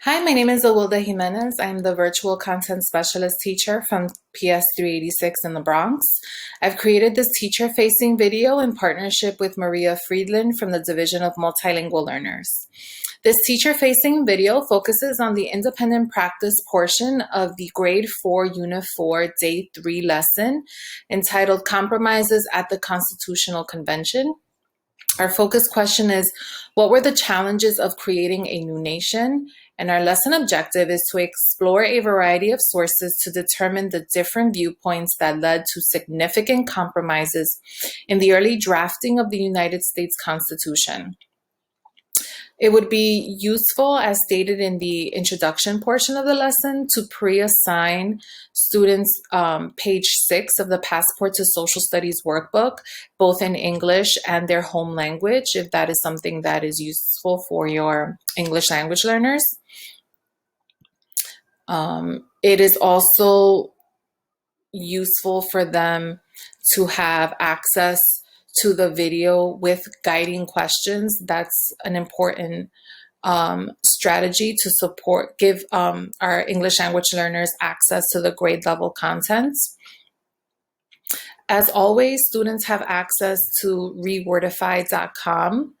Hi, my name is Awilda Jimenez. I'm the virtual content specialist teacher from PS 386 in the Bronx. I've created this teacher-facing video in partnership with Maria Friedland from the Division of Multilingual Learners. This teacher-facing video focuses on the independent practice portion of the Grade 4, Unit 4, Day 3 lesson entitled Compromises at the Constitutional Convention. Our focus question is, what were the challenges of creating a new nation? And our lesson objective is to explore a variety of sources to determine the different viewpoints that led to significant compromises in the early drafting of the United States Constitution. It would be useful, as stated in the introduction portion of the lesson, to pre-assign students page 6 of the Passport to Social Studies workbook, both in English and their home language, if that is something that is useful for your English language learners. It is also useful for them to have access to the video with guiding questions. That's an important strategy to give our English language learners access to the grade level contents. As always, students have access to rewordify.com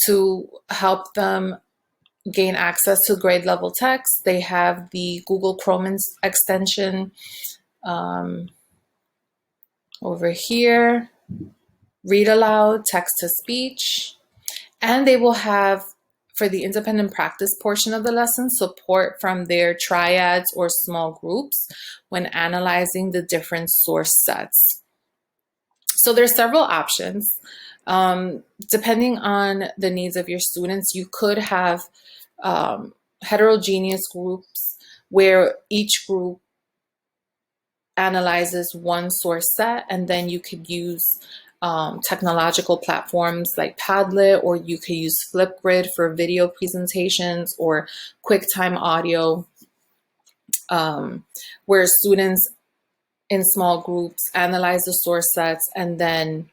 to help them gain access to grade level text. They have the Google Chrome extension over here, read aloud, text to speech, and they will have, for the independent practice portion of the lesson, support from their triads or small groups when analyzing the different source sets. So there's several options. Depending on the needs of your students, you could have heterogeneous groups where each group analyzes one source set, and then you could use technological platforms like Padlet, or you could use Flipgrid for video presentations, or QuickTime Audio, where students in small groups analyze the source sets, and then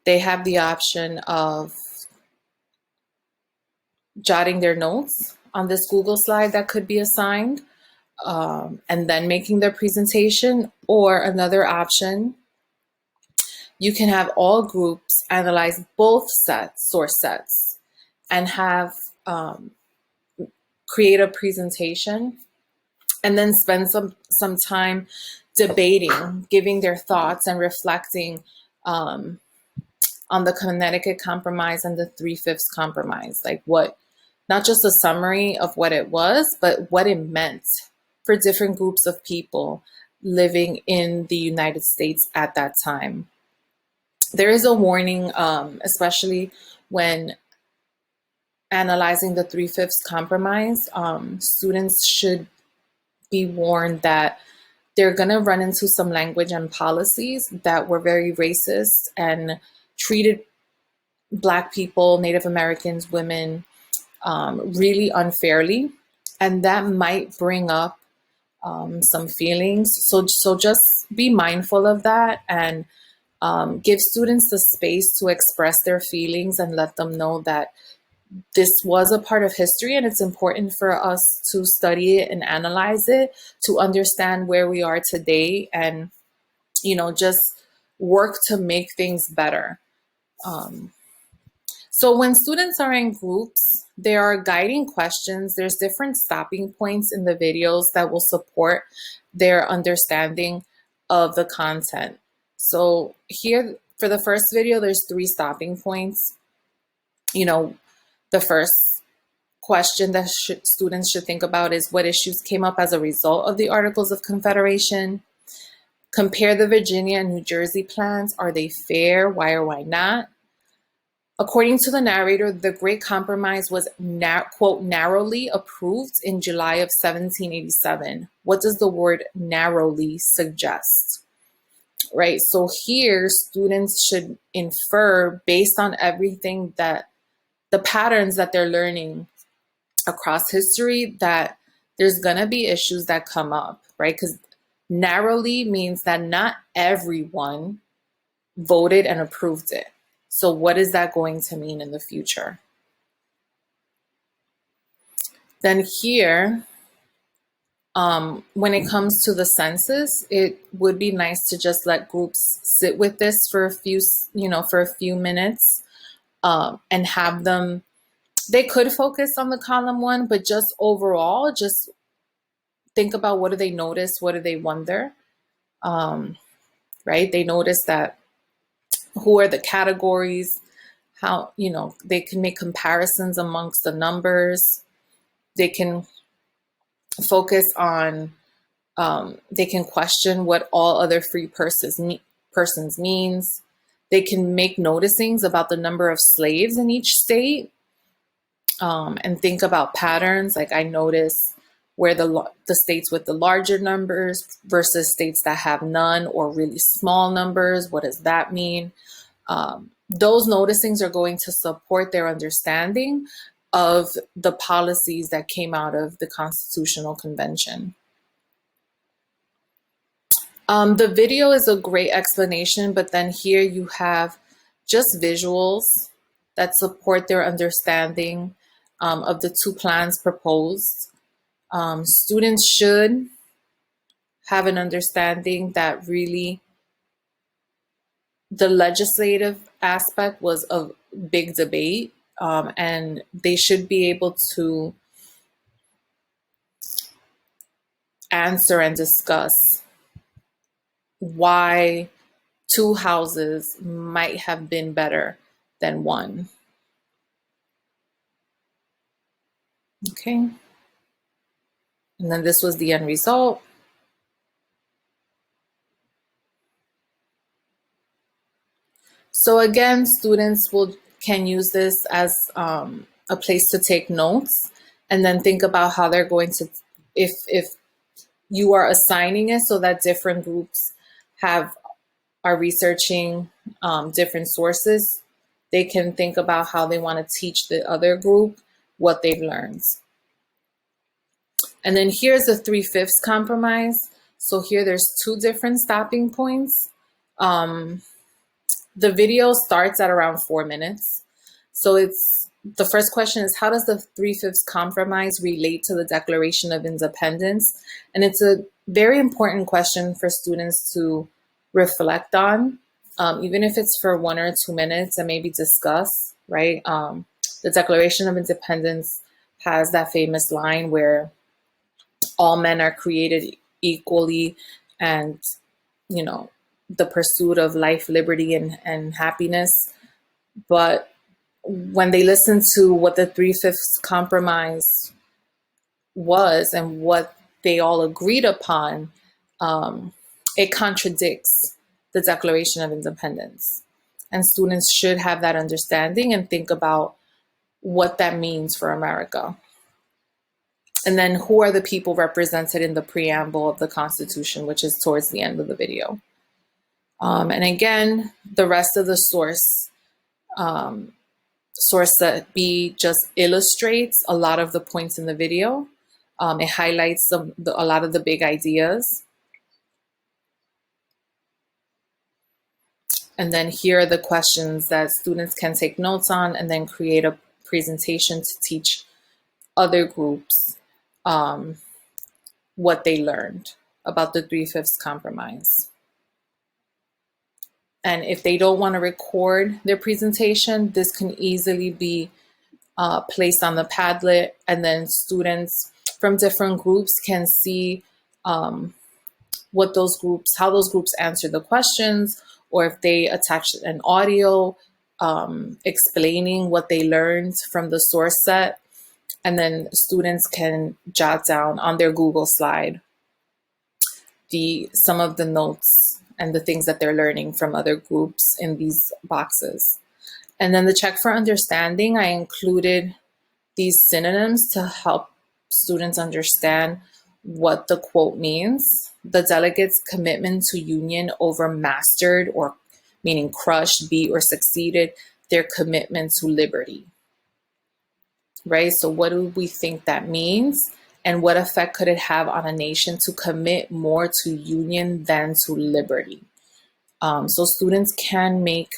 they have the option of jotting their notes on this Google slide that could be assigned, and then making their presentation. Or another option, you can have all groups analyze both source sets, and have create a presentation, and then spend some time debating, giving their thoughts and reflecting on the Connecticut Compromise and the Three-Fifths Compromise. Like, what, not just a summary of what it was, but what it meant for different groups of people living in the United States at that time. There is a warning, especially when analyzing the Three-Fifths Compromise. Students should be warned that they're going to run into some language and policies that were very racist and treated Black people, Native Americans, women really unfairly. And that might bring up some feelings. So just be mindful of that, and give students the space to express their feelings and let them know that this was a part of history, and it's important for us to study it and analyze it to understand where we are today, and, just work to make things better. So when students are in groups, there are guiding questions. There's different stopping points in the videos that will support their understanding of the content. So here, for the first video, there's 3 stopping points. The first question that students should think about is, what issues came up as a result of the Articles of Confederation? Compare the Virginia and New Jersey plans. Are they fair? Why or why not? According to the narrator, the Great Compromise was, quote, narrowly approved in July of 1787. What does the word narrowly suggest? Right? So here, students should infer, based on everything that the patterns that they're learning across history, that there's going to be issues that come up, right? Because narrowly means that not everyone voted and approved it. So what is that going to mean in the future? Then here, when it comes to the census, it would be nice to just let groups sit with this for a few minutes, and have them, they could focus on the column one, but just overall, just think about what do they notice, what do they wonder, right? They notice that who are the categories, how, they can make comparisons amongst the numbers. They can focus on, they can question what all other free persons means. They can make noticings about the number of slaves in each state, and think about patterns. Like, I notice where the states with the larger numbers versus states that have none or really small numbers. What does that mean? Those noticings are going to support their understanding of the policies that came out of the Constitutional Convention. The video is a great explanation, but then here you have just visuals that support their understanding of the two plans proposed. Students should have an understanding that really the legislative aspect was a big debate, and they should be able to answer and discuss why two houses might have been better than one. Okay. And then this was the end result. So again, students can use this as a place to take notes, and then think about how they're going to, if you are assigning it so that different groups are researching different sources, they can think about how they want to teach the other group what they've learned. And then here's the 3/5ths compromise. So here there's two different stopping points. The video starts at around 4 minutes. So the first question is, how does the 3/5ths compromise relate to the Declaration of Independence? And it's a very important question for students to reflect on, even if it's for 1 or 2 minutes, and maybe discuss, right? The Declaration of Independence has that famous line where all men are created equally, and, the pursuit of life, liberty, and happiness. But when they listen to what the 3/5ths compromise was and what they all agreed upon, it contradicts the Declaration of Independence. And students should have that understanding and think about what that means for America. And then who are the people represented in the preamble of the Constitution, which is towards the end of the video. And again, the rest of the source set B just illustrates a lot of the points in the video. It highlights a lot of the big ideas. And then here are the questions that students can take notes on, and then create a presentation to teach other groups what they learned about the 3/5ths compromise. And if they don't want to record their presentation, this can easily be placed on the Padlet, and then students from different groups can see how those groups answer the questions, or if they attach an audio explaining what they learned from the source set, and then students can jot down on their Google slide some of the notes and the things that they're learning from other groups in these boxes. And then the check for understanding, I included these synonyms to help students understand what the quote means. The delegates' commitment to union over mastered, or meaning crushed, beat, or succeeded, their commitment to liberty. Right? So what do we think that means? And what effect could it have on a nation to commit more to union than to liberty? So students can make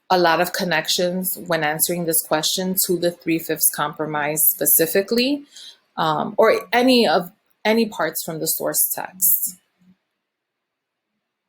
a lot of connections when answering this question to the Three-Fifths Compromise specifically, or any parts from the source text.